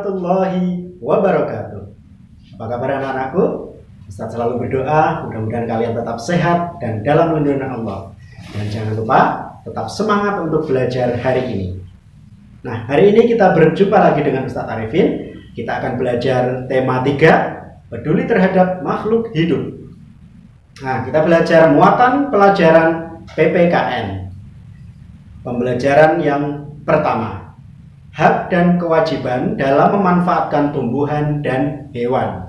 warahmatullahi wabarakatuh. Apa kabar anak-anakku? Ustaz selalu berdoa, mudah-mudahan kalian tetap sehat dan dalam lindungan Allah. Dan jangan lupa tetap semangat untuk belajar hari ini. Nah, hari ini kita berjumpa lagi dengan Ustaz Arifin. Kita akan belajar tema 3, peduli terhadap makhluk hidup. Nah, kita belajar muatan pelajaran PPKN. Pembelajaran yang pertama, hak dan kewajiban dalam memanfaatkan tumbuhan dan hewan.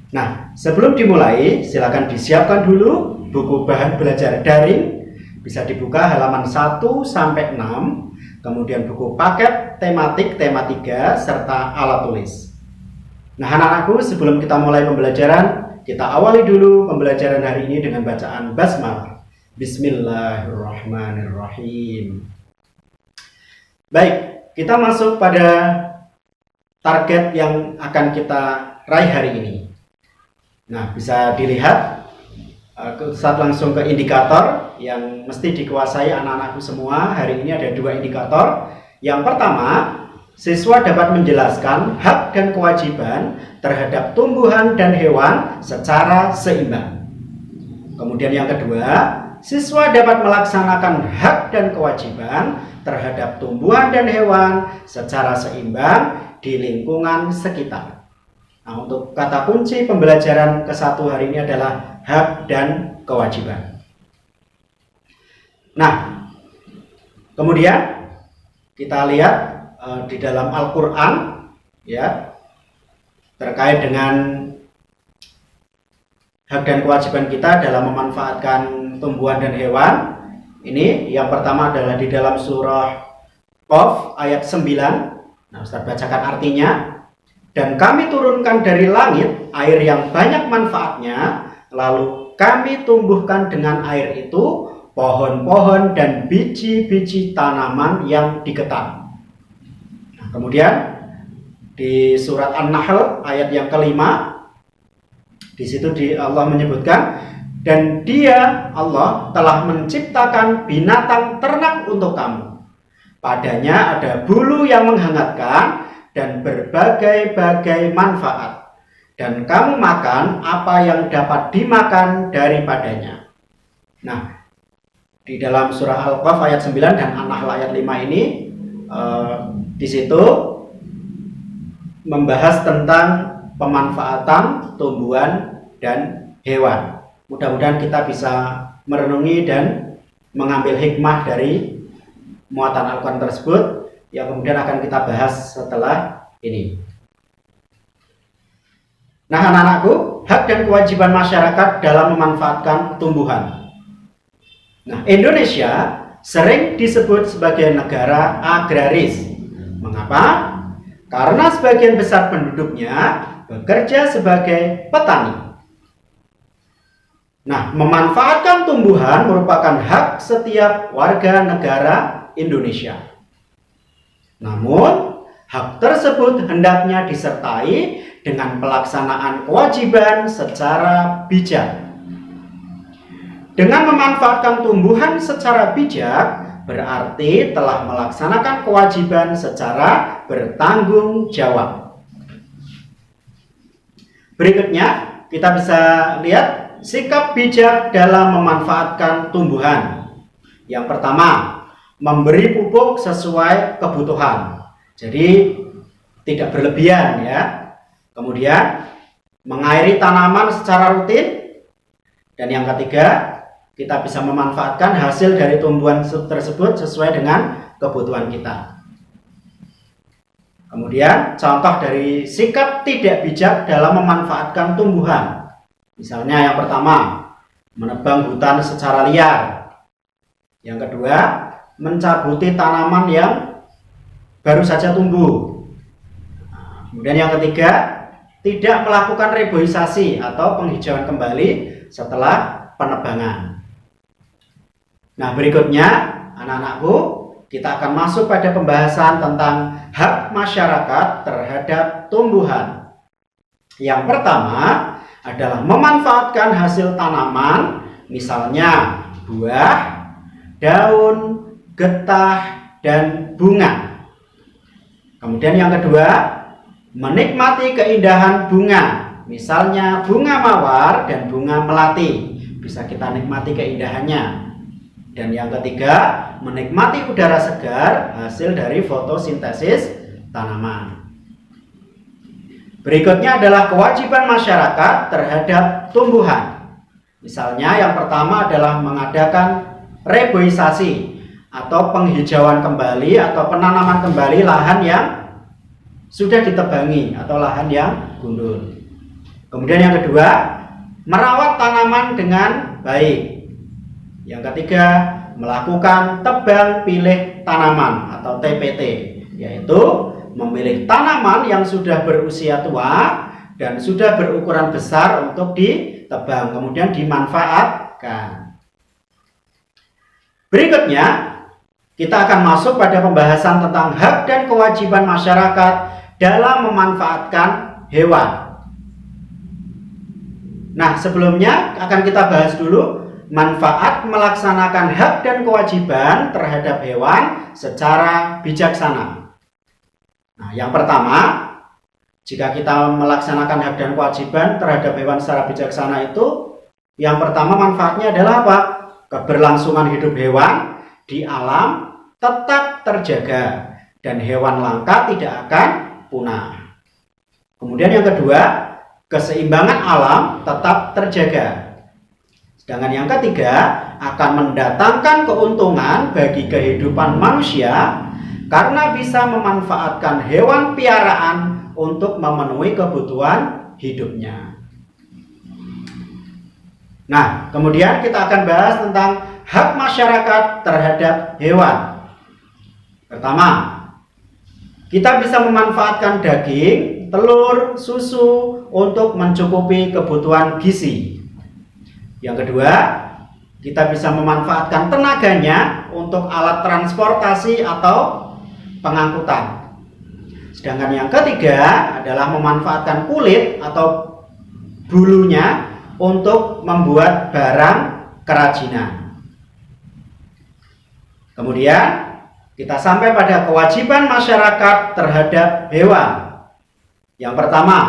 Nah, sebelum dimulai, silakan disiapkan dulu buku bahan belajar daring. Bisa dibuka halaman 1 sampai 6, kemudian buku paket tematik tema 3 serta alat tulis. Nah, anak-anakku, sebelum kita mulai pembelajaran, kita awali dulu pembelajaran hari ini dengan bacaan basmalah. Bismillahirrahmanirrahim. Baik, kita masuk pada target yang akan kita raih hari ini. Nah, bisa dilihat saat langsung ke indikator yang mesti dikuasai anak-anakku semua. Hari ini ada 2 indikator. Yang pertama, siswa dapat menjelaskan hak dan kewajiban terhadap tumbuhan dan hewan secara seimbang. Kemudian yang kedua, siswa dapat melaksanakan hak dan kewajiban terhadap tumbuhan dan hewan secara seimbang di lingkungan sekitar. Nah, untuk kata kunci pembelajaran ke-1 hari ini adalah hak dan kewajiban. Nah, kemudian kita lihat di dalam Al-Quran ya, terkait dengan hak dan kewajiban kita dalam memanfaatkan tumbuhan dan hewan. Ini yang pertama adalah di dalam surah Qaf ayat 9. Nah, Ustaz bacakan artinya. Dan kami turunkan dari langit air yang banyak manfaatnya, lalu kami tumbuhkan dengan air itu pohon-pohon dan biji-biji tanaman yang diketan. Nah, kemudian di surat An-Nahl ayat yang kelima, di situ Allah menyebutkan, dan Dia, Allah, telah menciptakan binatang ternak untuk kamu. Padanya ada bulu yang menghangatkan dan berbagai-bagai manfaat. Dan kamu makan apa yang dapat dimakan daripadanya. Nah, di dalam surah Al-Qaf ayat 9 dan An-Nahl ayat 5 ini, di situ membahas tentang pemanfaatan tumbuhan dan hewan. Mudah-mudahan kita bisa merenungi dan mengambil hikmah dari muatan Al-Quran tersebut yang kemudian akan kita bahas setelah ini. Nah, anak-anakku, hak dan kewajiban masyarakat dalam memanfaatkan tumbuhan. Nah, Indonesia sering disebut sebagai negara agraris. Mengapa? Karena sebagian besar penduduknya bekerja sebagai petani. Nah, memanfaatkan tumbuhan merupakan hak setiap warga negara Indonesia. Namun, hak tersebut hendaknya disertai dengan pelaksanaan kewajiban secara bijak. Dengan memanfaatkan tumbuhan secara bijak, berarti telah melaksanakan kewajiban secara bertanggung jawab. Berikutnya, kita bisa lihat sikap bijak dalam memanfaatkan tumbuhan. Yang pertama, memberi pupuk sesuai kebutuhan. Jadi tidak berlebihan ya. Kemudian mengairi tanaman secara rutin. Dan yang ketiga, kita bisa memanfaatkan hasil dari tumbuhan tersebut sesuai dengan kebutuhan kita. Kemudian contoh dari sikap tidak bijak dalam memanfaatkan tumbuhan. Misalnya yang pertama, menebang hutan secara liar. Yang kedua, mencabuti tanaman yang baru saja tumbuh. Kemudian yang ketiga, tidak melakukan reboisasi atau penghijauan kembali setelah penebangan. Nah, berikutnya anak-anakku, kita akan masuk pada pembahasan tentang hak masyarakat terhadap tumbuhan. Yang pertama adalah memanfaatkan hasil tanaman, misalnya buah, daun, getah, dan bunga. Kemudian yang kedua, menikmati keindahan bunga. Misalnya bunga mawar dan bunga melati. Bisa kita nikmati keindahannya. Dan yang ketiga, menikmati udara segar hasil dari fotosintesis tanaman. Berikutnya adalah kewajiban masyarakat terhadap tumbuhan. Misalnya yang pertama adalah mengadakan reboisasi atau penghijauan kembali atau penanaman kembali lahan yang sudah ditebangi atau lahan yang gundul. Kemudian yang kedua, merawat tanaman dengan baik. Yang ketiga, melakukan tebang pilih tanaman atau TPT, yaitu memilih tanaman yang sudah berusia tua dan sudah berukuran besar untuk ditebang, kemudian dimanfaatkan. Berikutnya, kita akan masuk pada pembahasan tentang hak dan kewajiban masyarakat dalam memanfaatkan hewan. Nah, sebelumnya akan kita bahas dulu manfaat melaksanakan hak dan kewajiban terhadap hewan secara bijaksana. Nah, yang pertama, jika kita melaksanakan hak dan kewajiban terhadap hewan secara bijaksana itu, yang pertama manfaatnya adalah apa? Keberlangsungan hidup hewan di alam tetap terjaga dan hewan langka tidak akan punah. Kemudian yang kedua, keseimbangan alam tetap terjaga. Sedangkan yang ketiga, akan mendatangkan keuntungan bagi kehidupan manusia karena bisa memanfaatkan hewan piaraan untuk memenuhi kebutuhan hidupnya. Nah, kemudian kita akan bahas tentang hak masyarakat terhadap hewan. Pertama, kita bisa memanfaatkan daging, telur, susu untuk mencukupi kebutuhan gizi. Yang kedua, kita bisa memanfaatkan tenaganya untuk alat transportasi atau pengangkutan. Sedangkan yang ketiga adalah memanfaatkan kulit atau bulunya untuk membuat barang kerajinan. Kemudian kita sampai pada kewajiban masyarakat terhadap hewan. Yang pertama,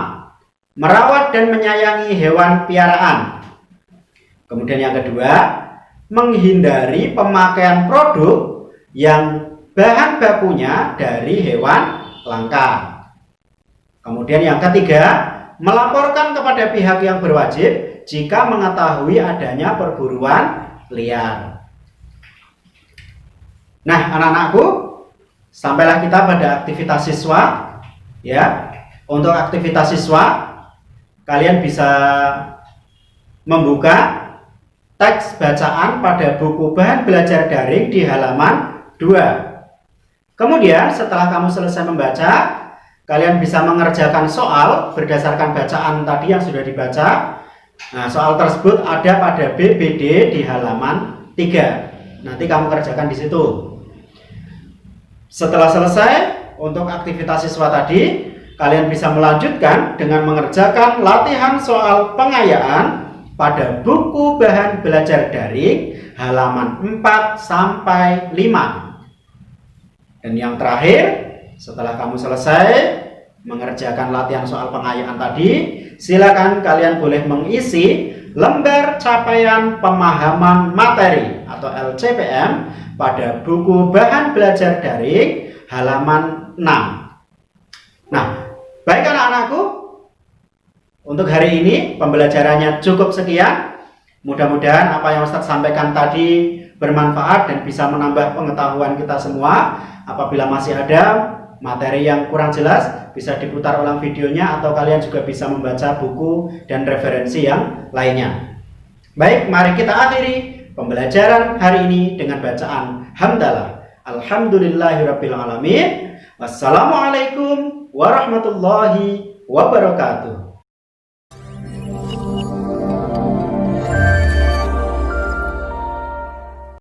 merawat dan menyayangi hewan piaraan. Kemudian yang kedua, menghindari pemakaian produk yang bahan bakunya dari hewan langka. Kemudian yang ketiga, melaporkan kepada pihak yang berwajib jika mengetahui adanya perburuan liar. Nah, anak-anakku, sampailah kita pada aktivitas siswa. Ya, untuk aktivitas siswa, kalian bisa membuka teks bacaan pada buku bahan belajar daring di halaman 2. Kemudian setelah kamu selesai membaca, kalian bisa mengerjakan soal berdasarkan bacaan tadi yang sudah dibaca. Nah, soal tersebut ada pada BBD di halaman 3. Nanti kamu kerjakan di situ. Setelah selesai untuk aktivitas siswa tadi, kalian bisa melanjutkan dengan mengerjakan latihan soal pengayaan pada buku bahan belajar daring halaman 4 sampai 5. Dan yang terakhir, setelah kamu selesai mengerjakan latihan soal pengayaan tadi, silakan kalian boleh mengisi lembar capaian pemahaman materi atau LCPM pada buku bahan belajar daring halaman 6. Nah, baik anak-anakku, untuk hari ini pembelajarannya cukup sekian. Mudah-mudahan apa yang Ustadz sampaikan tadi bermanfaat dan bisa menambah pengetahuan kita semua. Apabila masih ada materi yang kurang jelas, bisa diputar ulang videonya atau kalian juga bisa membaca buku dan referensi yang lainnya. Baik, mari kita akhiri pembelajaran hari ini dengan bacaan hamdalah. Alhamdulillahirabbil alamin. Wassalamualaikum warahmatullahi wabarakatuh.